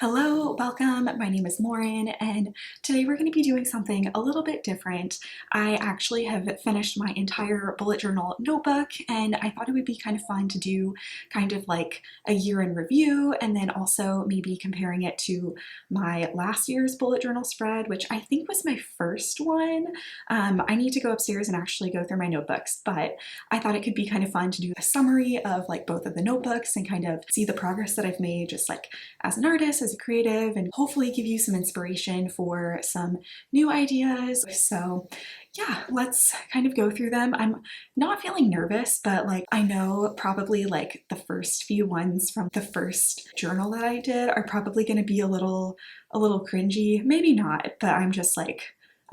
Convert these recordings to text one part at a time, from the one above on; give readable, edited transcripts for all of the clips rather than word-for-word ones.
Hello, welcome. My name is Lauren, and today we're going to be doing something a little bit different. I actually have finished my entire bullet journal notebook, and I thought it would be kind of fun to do kind of like a year in review, and then also maybe comparing it to my last year's bullet journal spread, which I think was my first one. I need to go upstairs and actually go through my notebooks, but I thought it could be kind of fun to do a summary of like both of the notebooks and kind of see the progress that I've made just like as an artist, as a creative, and hopefully give you some inspiration for some new ideas. So yeah, let's kind of go through them. I'm not feeling nervous, but like I know probably like the first few ones from the first journal that I did are probably going to be a little cringy. Maybe not, but I'm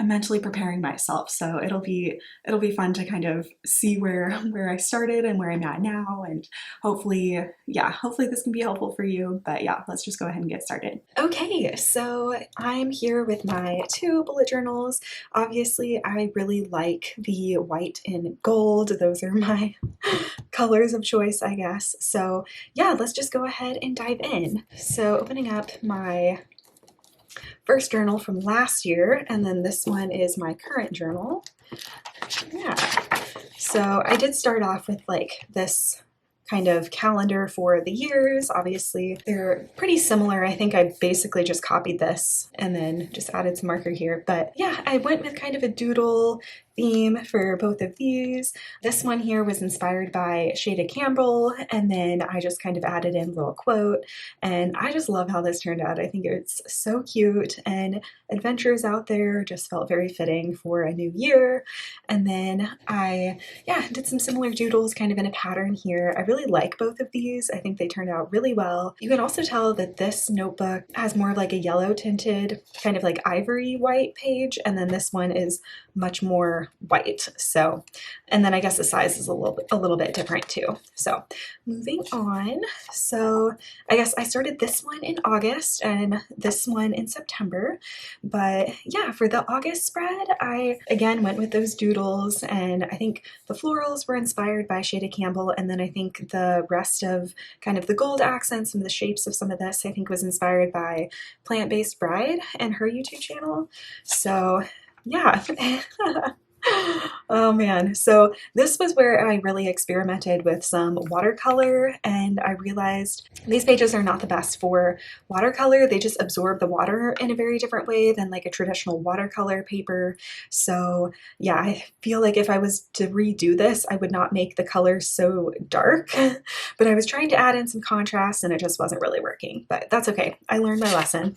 mentally preparing myself, so it'll be fun to kind of see where I started and where I'm at now, and hopefully, yeah, hopefully this can be helpful for you. But yeah, let's just go ahead and get started. Okay, so I'm here with my two bullet journals. Obviously, I really like the white and gold. Those are my colors of choice, I guess. So yeah, let's just go ahead and dive in. So opening up my first journal from last year, and then this one is my current journal. Yeah, so I did start off with like this kind of calendar for the years. Obviously, they're pretty similar. I think I basically just copied this and then just added some marker here. But yeah, I went with kind of a doodle theme for both of these. This one here was inspired by Shada Campbell, and then I just kind of added in a little quote, and I just love how this turned out. I think it's so cute, and adventures out there just felt very fitting for a new year. And then I did some similar doodles kind of in a pattern here. I really like both of these. I think they turned out really well. You can also tell that this notebook has more of like a yellow tinted kind of like ivory white page, and then this one is much more white. So, and then I guess the size is a little bit different too. So moving on. So I guess I started this one in August and this one in September. But yeah, for the August spread, I again went with those doodles, and I think the florals were inspired by Shada Campbell, and then I think the rest of kind of the gold accents and the shapes of some of this I think was inspired by Plant-Based Bride and her YouTube channel. So yeah. Oh man, so this was where I really experimented with some watercolor, and I realized these pages are not the best for watercolor. They just absorb the water in a very different way than like a traditional watercolor paper. So yeah, I feel like if I was to redo this, I would not make the colors so dark, but I was trying to add in some contrast and it just wasn't really working, but that's okay. I learned my lesson.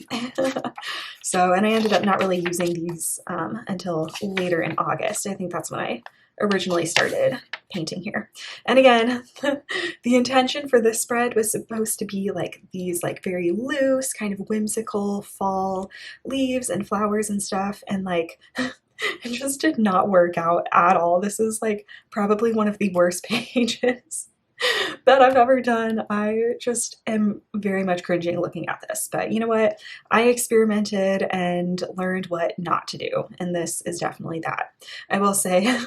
So, and I ended up not really using these until later in August. I think that's when I originally started painting here. And again, the intention for this spread was supposed to be like these like very loose, kind of whimsical fall leaves and flowers and stuff. And like, it just did not work out at all. This is like probably one of the worst pages that I've ever done. I just am very much cringing looking at this, but you know what? I experimented and learned what not to do, and this is definitely that. I will say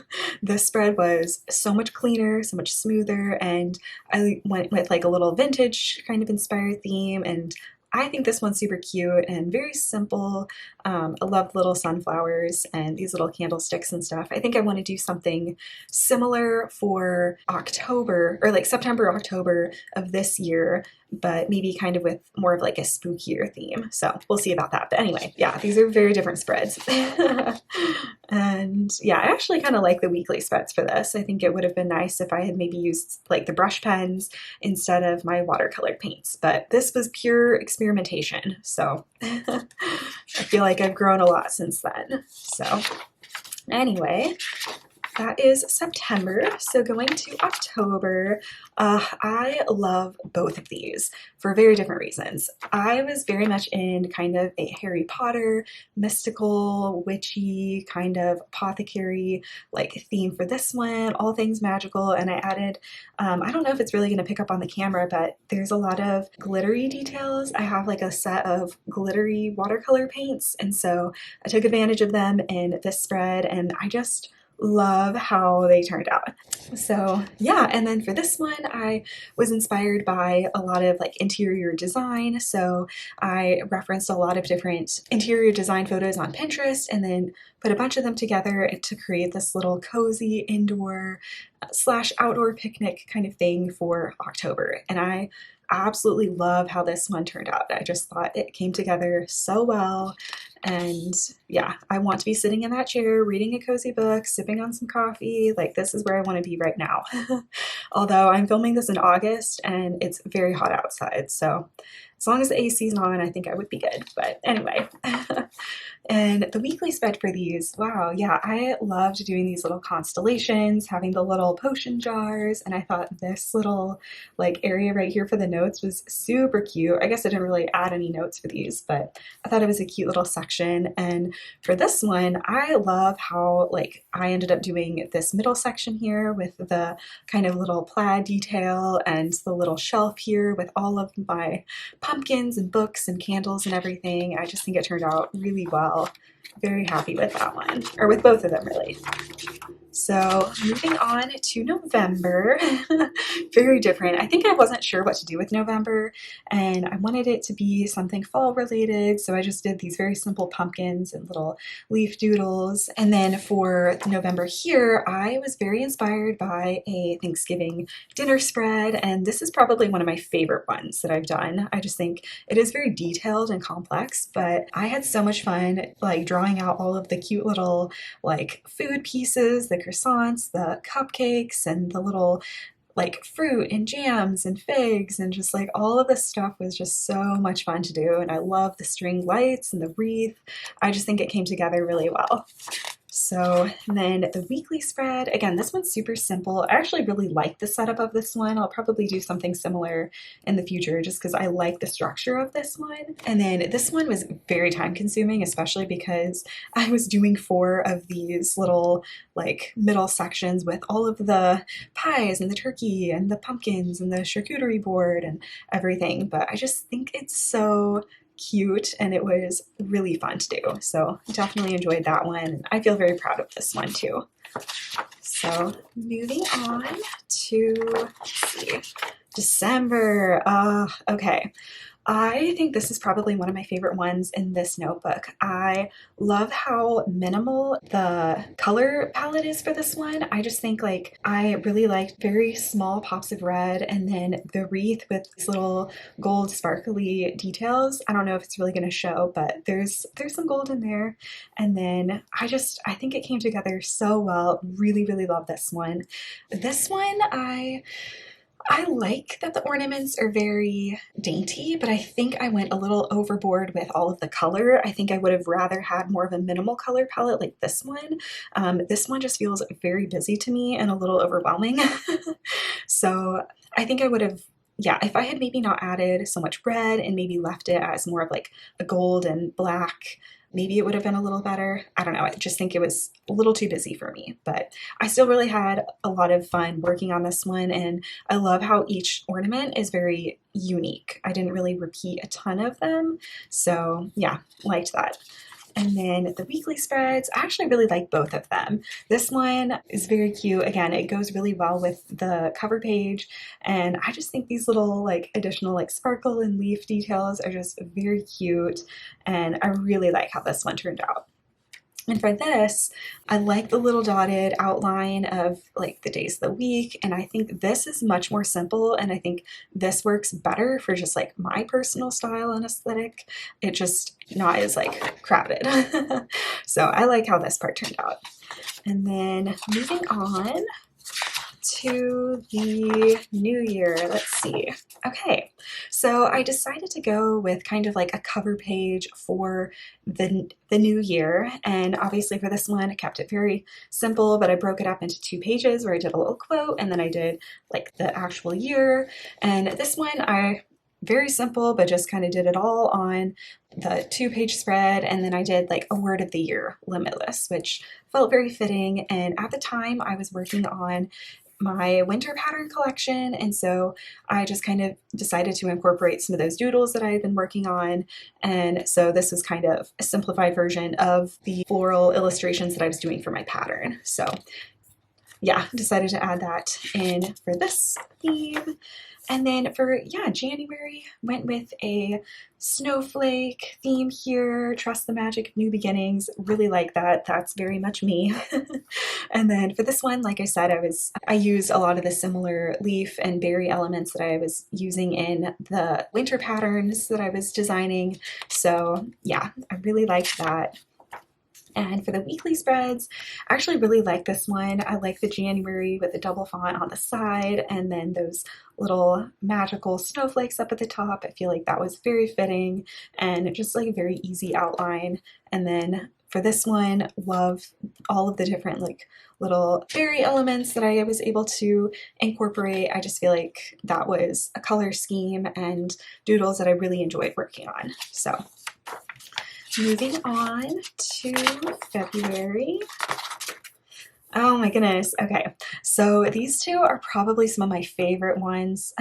this spread was so much cleaner, so much smoother, and I went with like a little vintage kind of inspired theme, and I think this one's super cute and very simple. I love little sunflowers and these little candlesticks and stuff. I think I want to do something similar for October, or like September, October of this year, but maybe kind of with more of like a spookier theme. So we'll see about that. But anyway, yeah, these are very different spreads. And yeah, I actually kind of like the weekly spreads for this. I think it would have been nice if I had maybe used like the brush pens instead of my watercolored paints, but this was pure experimentation. So I feel like I've grown a lot since then. So anyway, that is September. So going to October, I love both of these for very different reasons. I was very much in kind of a Harry Potter, mystical, witchy, kind of apothecary like theme for this one, all things magical. And I added, I don't know if it's really going to pick up on the camera, but there's a lot of glittery details. I have like a set of glittery watercolor paints, and so I took advantage of them in this spread, and I just love how they turned out. So yeah, and then for this one, I was inspired by a lot of like interior design. So I referenced a lot of different interior design photos on Pinterest and then put a bunch of them together to create this little cozy indoor slash outdoor picnic kind of thing for October. And I absolutely love how this one turned out. I just thought it came together so well. And yeah, I want to be sitting in that chair, reading a cozy book, sipping on some coffee. Like, this is where I want to be right now. Although I'm filming this in August and it's very hot outside. So as long as the AC is on, I think I would be good. But anyway. And the weekly spread for these, wow, yeah, I loved doing these little constellations, having the little potion jars, and I thought this little like area right here for the notes was super cute. I guess I didn't really add any notes for these, but I thought it was a cute little section. And for this one, I love how like I ended up doing this middle section here with the kind of little plaid detail and the little shelf here with all of my pumpkins and books and candles and everything. I just think it turned out really well. Very happy with that one, or with both of them really. So moving on to November, very different. I think I wasn't sure what to do with November and I wanted it to be something fall related. So I just did these very simple pumpkins and little leaf doodles. And then for November here, I was very inspired by a Thanksgiving dinner spread. And this is probably one of my favorite ones that I've done. I just think it is very detailed and complex, but I had so much fun like drawing out all of the cute little like food pieces, the croissants, the cupcakes, and the little like fruit and jams and figs, and just like all of this stuff was just so much fun to do. And I love the string lights and the wreath. I just think it came together really well. So then the weekly spread, again, this one's super simple. I actually really like the setup of this one. I'll probably do something similar in the future just because I like the structure of this one. And then this one was very time consuming, especially because I was doing 4 of these little like middle sections with all of the pies and the turkey and the pumpkins and the charcuterie board and everything. But I just think it's so cute and it was really fun to do. So definitely enjoyed that one. I feel very proud of this one too. So moving on to, let's see, December. Okay. I think this is probably one of my favorite ones in this notebook. I love how minimal the color palette is for this one. I just think like I really liked very small pops of red and then the wreath with these little gold sparkly details. I don't know if it's really going to show, but there's some gold in there. And then I think it came together so well. Really, really love this one. This one, I like that the ornaments are very dainty, but I think I went a little overboard with all of the color. I think I would have rather had more of a minimal color palette like this one. This one just feels very busy to me and a little overwhelming. So I think I would have, yeah, if I had maybe not added so much red and maybe left it as more of like a gold and black, maybe it would have been a little better. I don't know. I just think it was a little too busy for me, but I still really had a lot of fun working on this one. And I love how each ornament is very unique. I didn't really repeat a ton of them. So yeah, liked that. And then the weekly spreads, I actually really like both of them. This one is very cute. Again, it goes really well with the cover page. And I just think these little like additional like sparkle and leaf details are just very cute. And I really like how this one turned out. And for this, I like the little dotted outline of like the days of the week. And I think this is much more simple. And I think this works better for just like my personal style and aesthetic. It just not as like crowded. So I like how this part turned out. And then moving on to the new year. Let's see. Okay, so I decided to go with kind of like a cover page for the new year. And obviously for this one, I kept it very simple, but I broke it up into 2 pages where I did a little quote and then I did like the actual year. And this one, very simple, but just kind of did it all on the 2-page spread. And then I did like a word of the year, limitless, which felt very fitting. And at the time I was working on my winter pattern collection, and so I just kind of decided to incorporate some of those doodles that I had been working on, and so this was kind of a simplified version of the floral illustrations that I was doing for my pattern. So yeah, decided to add that in for this theme. And then for, yeah, January, went with a snowflake theme here. Trust the magic of new beginnings. Really like that. That's very much me. And then for this one, like I said, I used a lot of the similar leaf and berry elements that I was using in the winter patterns that I was designing. So yeah, I really liked that. And for the weekly spreads, I actually really like this one. I like the January with the double font on the side and then those little magical snowflakes up at the top. I feel like that was very fitting and just like a very easy outline. And then for this one, love all of the different like little fairy elements that I was able to incorporate. I just feel like that was a color scheme and doodles that I really enjoyed working on. So moving on to February. Oh my goodness. Okay, so these two are probably some of my favorite ones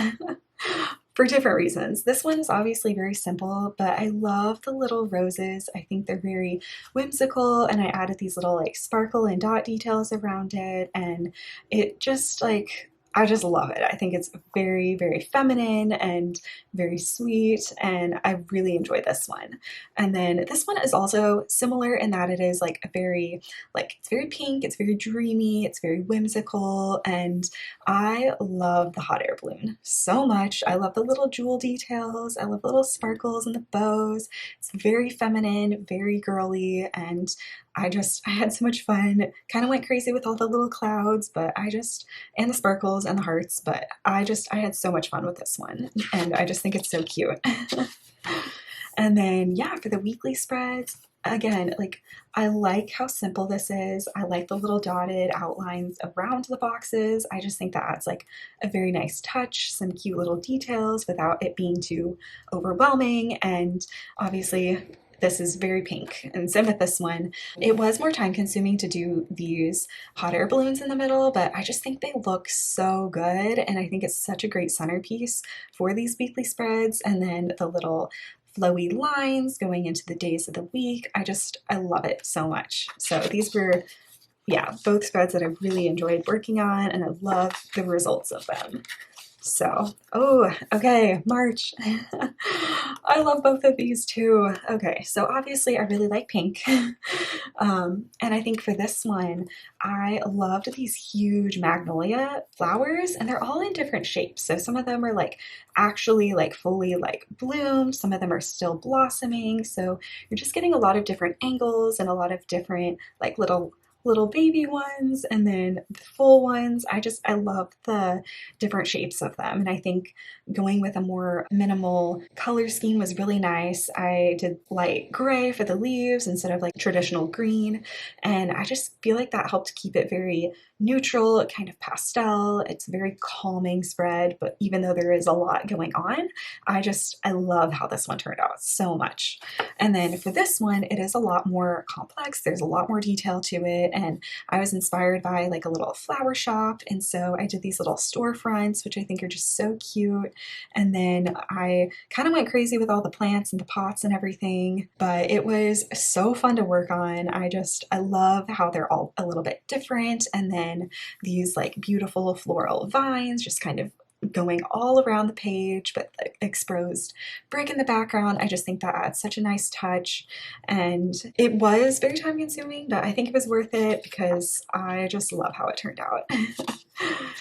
for different reasons. This one's obviously very simple, but I love the little roses. I think they're very whimsical, and I added these little like sparkle and dot details around it, and it just like, I just love it. I think it's very, very feminine and very sweet, and I really enjoy this one. And then this one is also similar in that it is like a very, like, it's very pink, it's very dreamy, it's very whimsical, and I love the hot air balloon so much. I love the little jewel details, I love the little sparkles and the bows. It's very feminine, very girly, and I had so much fun. Kind of went crazy with all the little clouds, and the sparkles and the hearts, but I had so much fun with this one, and I just think it's so cute. And then, yeah, for the weekly spreads, again, like, I like how simple this is. I like the little dotted outlines around the boxes. I just think that adds like a very nice touch, some cute little details without it being too overwhelming. And obviously, this is very pink, and same with this one. It was more time consuming to do these hot air balloons in the middle, but I just think they look so good, and I think it's such a great centerpiece for these weekly spreads. And then the little flowy lines going into the days of the week. I love it so much. So these were, yeah, both spreads that I really enjoyed working on, and I love the results of them. So, oh, okay, March. I love both of these too. Okay, so obviously I really like pink. And I think for this one, I loved these huge magnolia flowers, and they're all in different shapes. So some of them are like actually like fully like bloomed, some of them are still blossoming. So you're just getting a lot of different angles and a lot of different like little baby ones and then the full ones. I love the different shapes of them, and I think going with a more minimal color scheme was really nice. I did light gray for the leaves instead of like traditional green, and I just feel like that helped keep it very neutral, kind of pastel. It's a very calming spread, but even though there is a lot going on, I love how this one turned out so much. And then for this one, it is a lot more complex. There's a lot more detail to it, and I was inspired by like a little flower shop, and so I did these little storefronts, which I think are just so cute. And then I kind of went crazy with all the plants and the pots and everything, but it was so fun to work on. I love how they're all a little bit different, and then these like beautiful floral vines just kind of going all around the page, but the exposed brick in the background. I just think that adds such a nice touch, and it was very time consuming, but I think it was worth it because I just love how it turned out.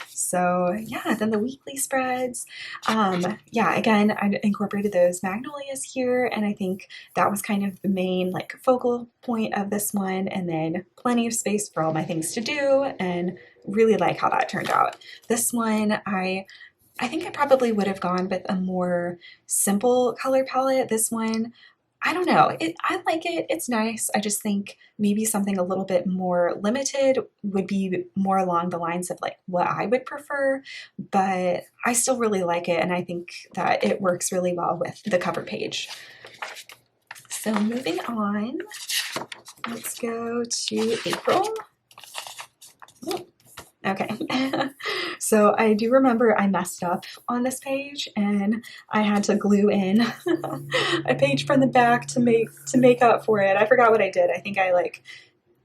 So yeah, then the weekly spreads, yeah, again, I incorporated those magnolias here, and I think that was kind of the main like focal point of this one, and then plenty of space for all my things to do, and really like how that turned out. This one, I think I probably would have gone with a more simple color palette. This one, I don't know. I like it. It's nice. I just think maybe something a little bit more limited would be more along the lines of like what I would prefer, but I still really like it, and I think that it works really well with the cover page. So moving on, let's go to April. Okay. So I do remember I messed up on this page and I had to glue in a page from the back to make up for it. I forgot what I did. I think I like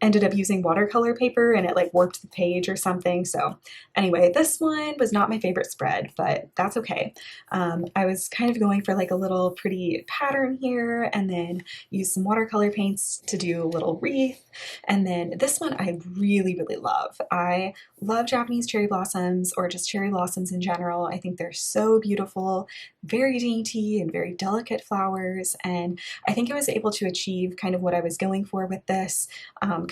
ended up using watercolor paper and it like warped the page or something. So anyway, this one was not my favorite spread, but that's okay. I was kind of going for like a little pretty pattern here and then use some watercolor paints to do a little wreath. And then this one I really, really love. I love Japanese cherry blossoms or just cherry blossoms in general. I think they're so beautiful, very dainty and very delicate flowers. And I think I was able to achieve kind of what I was going for with this.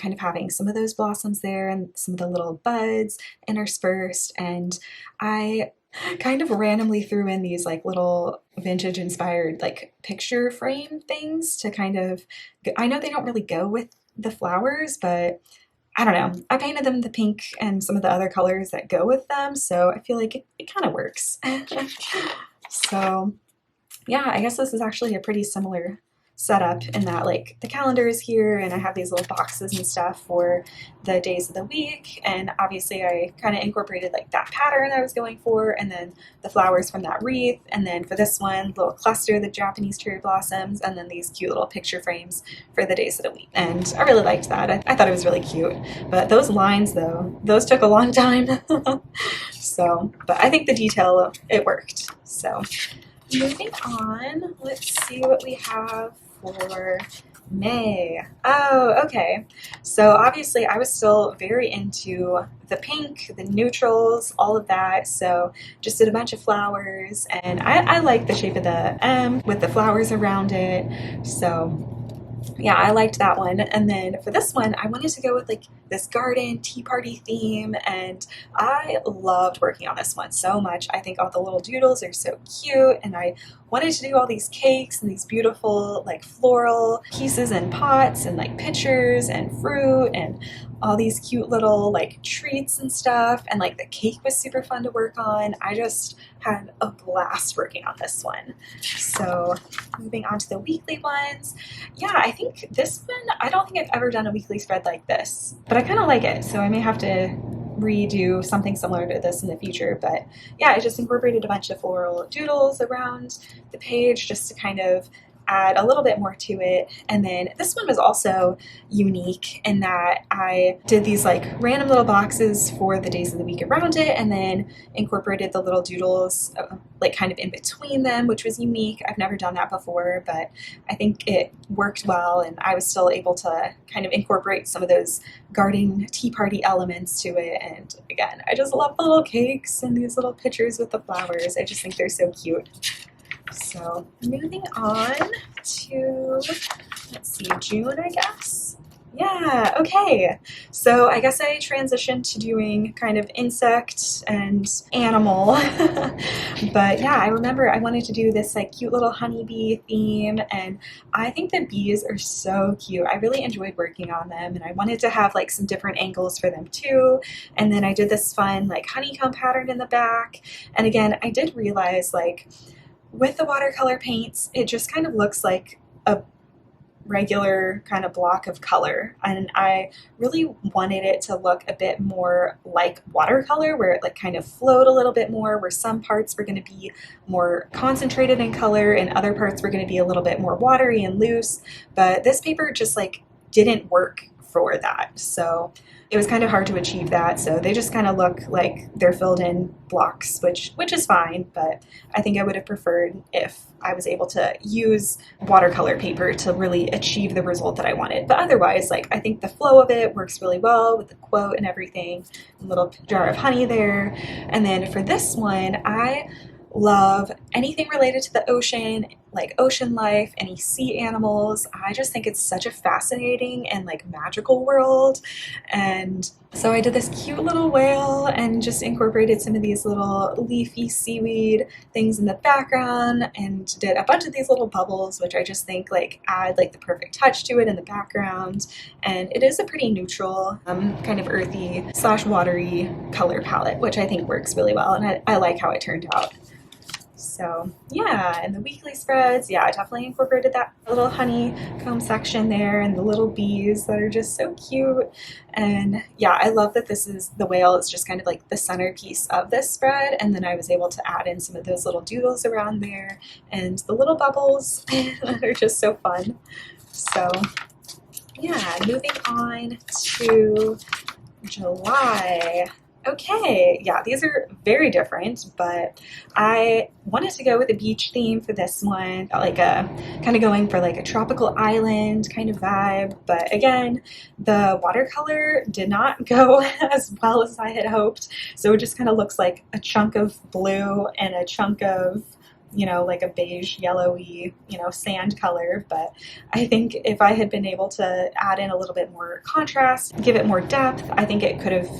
Kind of having some of those blossoms there and some of the little buds interspersed. And I kind of randomly threw in these like little vintage inspired like picture frame things to kind of, I know they don't really go with the flowers, but I don't know. I painted them the pink and some of the other colors that go with them. So I feel like it kind of works. So yeah, I guess this is actually a pretty similar setup in that like the calendar is here and I have these little boxes and stuff for the days of the week, and obviously I kind of incorporated like that pattern I was going for and then the flowers from that wreath, and then for this one little cluster the Japanese cherry blossoms, and then these cute little picture frames for the days of the week. And I really liked that. I thought it was really cute, but those lines though, those took a long time. So but I think the detail, it worked. So moving on, let's see what we have for May. Oh, okay. So obviously I was still very into the pink, the neutrals, all of that. So just did a bunch of flowers, and I like the shape of the M with the flowers around it. So yeah, I liked that one. And then for this one, I wanted to go with like this garden tea party theme, and I loved working on this one so much. I think all the little doodles are so cute, and I wanted to do all these cakes and these beautiful like floral pieces and pots and like pictures and fruit and all these cute little like treats and stuff, and like the cake was super fun to work on. I just had a blast working on this one. So moving on to the weekly ones. Yeah, I think this one, I don't think I've ever done a weekly spread like this, but I kind of like it, so I may have to redo something similar to this in the future. But yeah, I just incorporated a bunch of floral doodles around the page just to kind of add a little bit more to it. And then this one was also unique in that I did these like random little boxes for the days of the week around it, and then incorporated the little doodles like kind of in between them, which was unique. I've never done that before, but I think it worked well, and I was still able to kind of incorporate some of those garden tea party elements to it. And again, I just love the little cakes and these little pictures with the flowers. I just think they're so cute. So moving on to, let's see, June, I guess. Yeah, okay. So I guess I transitioned to doing kind of insect and animal. But yeah, I remember I wanted to do this like cute little honeybee theme, and I think the bees are so cute. I really enjoyed working on them, and I wanted to have like some different angles for them too. And then I did this fun like honeycomb pattern in the back. And again, I did realize like with the watercolor paints, it just kind of looks like a regular kind of block of color, and I really wanted it to look a bit more like watercolor, where it like kind of flowed a little bit more, where some parts were going to be more concentrated in color and other parts were going to be a little bit more watery and loose. But this paper just like didn't work for that, so it was kind of hard to achieve that. So they just kind of look like they're filled in blocks, which is fine, but I think I would have preferred if I was able to use watercolor paper to really achieve the result that I wanted. But otherwise, like, I think the flow of it works really well with the quote and everything, a little jar of honey there. And then for this one, I love anything related to the ocean, like ocean life, any sea animals. I just think it's such a fascinating and like magical world. And so I did this cute little whale and just incorporated some of these little leafy seaweed things in the background, and did a bunch of these little bubbles, which I just think like add like the perfect touch to it in the background. And it is a pretty neutral, kind of earthy / watery color palette, which I think works really well, and I like how it turned out. So yeah, and the weekly spreads, yeah, I definitely incorporated that little honeycomb section there and the little bees that are just so cute. And yeah, I love that this is the whale is just kind of like the centerpiece of this spread. And then I was able to add in some of those little doodles around there and the little bubbles that are just so fun. So yeah, moving on to July. Okay, yeah, these are very different, but I wanted to go with a beach theme for this one, like a kind of going for like a tropical island kind of vibe. But again, the watercolor did not go as well as I had hoped, so it just kind of looks like a chunk of blue and a chunk of like a beige, yellowy, sand color. But I think if I had been able to add in a little bit more contrast, give it more depth, I think it could have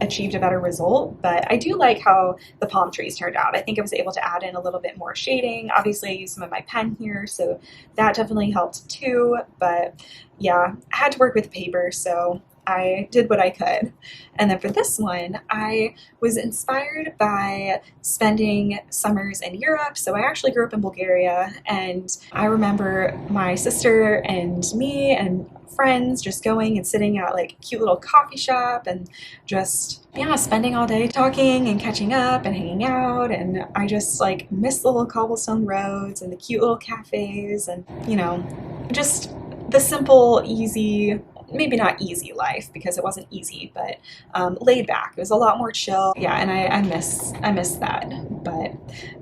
achieved a better result. But I do like how the palm trees turned out. I think I was able to add in a little bit more shading. Obviously, I used some of my pen here, so that definitely helped too. But yeah, I had to work with paper, so I did what I could. And then for this one, I was inspired by spending summers in Europe. So I actually grew up in Bulgaria, and I remember my sister and me and friends just going and sitting at like a cute little coffee shop and just spending all day talking and catching up and hanging out. And I just like miss the little cobblestone roads and the cute little cafes and just the simple, easy, maybe not easy life because it wasn't easy, but laid back. It was a lot more chill. Yeah, and I miss that. But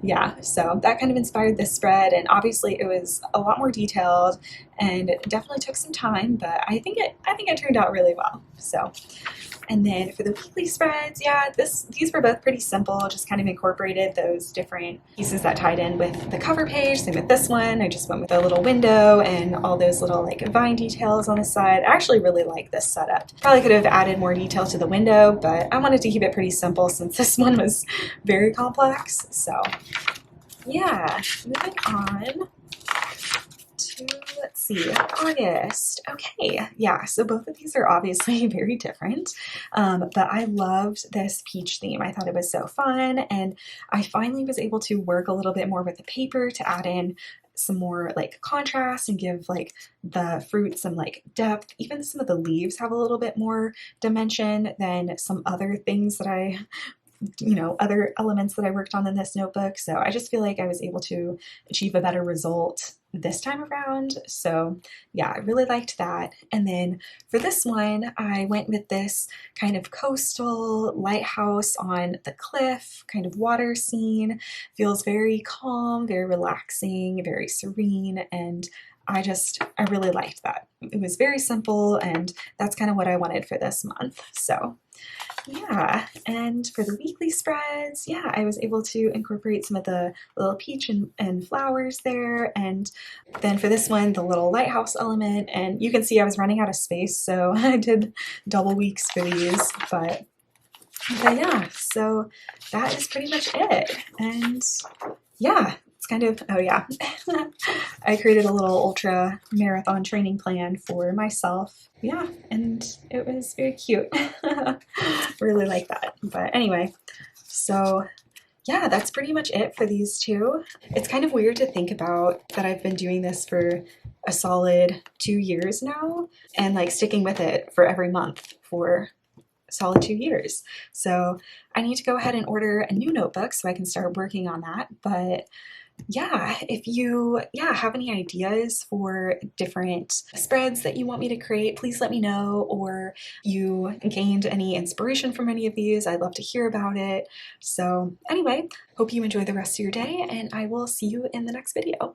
yeah, so that kind of inspired this spread, and obviously it was a lot more detailed and it definitely took some time, but I think it turned out really well. So. And then for the weekly spreads, yeah, these were both pretty simple, just kind of incorporated those different pieces that tied in with the cover page. Same with this one, I just went with a little window and all those little like vine details on the side. I actually really like this setup. Probably could have added more detail to the window, but I wanted to keep it pretty simple since this one was very complex. So yeah, moving on to, let's see, August. Okay, yeah, so both of these are obviously very different, but I loved this peach theme. I thought it was so fun, and I finally was able to work a little bit more with the paper to add in some more like contrast and give like the fruit some like depth. Even some of the leaves have a little bit more dimension than some other things that other elements that I worked on in this notebook. So I just feel like I was able to achieve a better result this time around. So yeah, I really liked that. And then for this one, I went with this kind of coastal lighthouse on the cliff kind of water scene. Feels very calm, very relaxing, very serene, and I really liked that. It was very simple, and that's kind of what I wanted for this month. So yeah, and for the weekly spreads, yeah, I was able to incorporate some of the little peach and flowers there. And then for this one, the little lighthouse element. And you can see I was running out of space, so I did double weeks for these. But yeah, so that is pretty much it. And yeah, it's kind of, oh yeah, I created a little ultra marathon training plan for myself. Yeah, and it was very cute. Really like that. But anyway, so yeah, that's pretty much it for these two. It's kind of weird to think about that I've been doing this for a solid 2 years now and like sticking with it for every month for solid 2 years. So I need to go ahead and order a new notebook so I can start working on that. But yeah, if you have any ideas for different spreads that you want me to create, please let me know. Or you gained any inspiration from any of these, I'd love to hear about it. So anyway, hope you enjoy the rest of your day, and I will see you in the next video.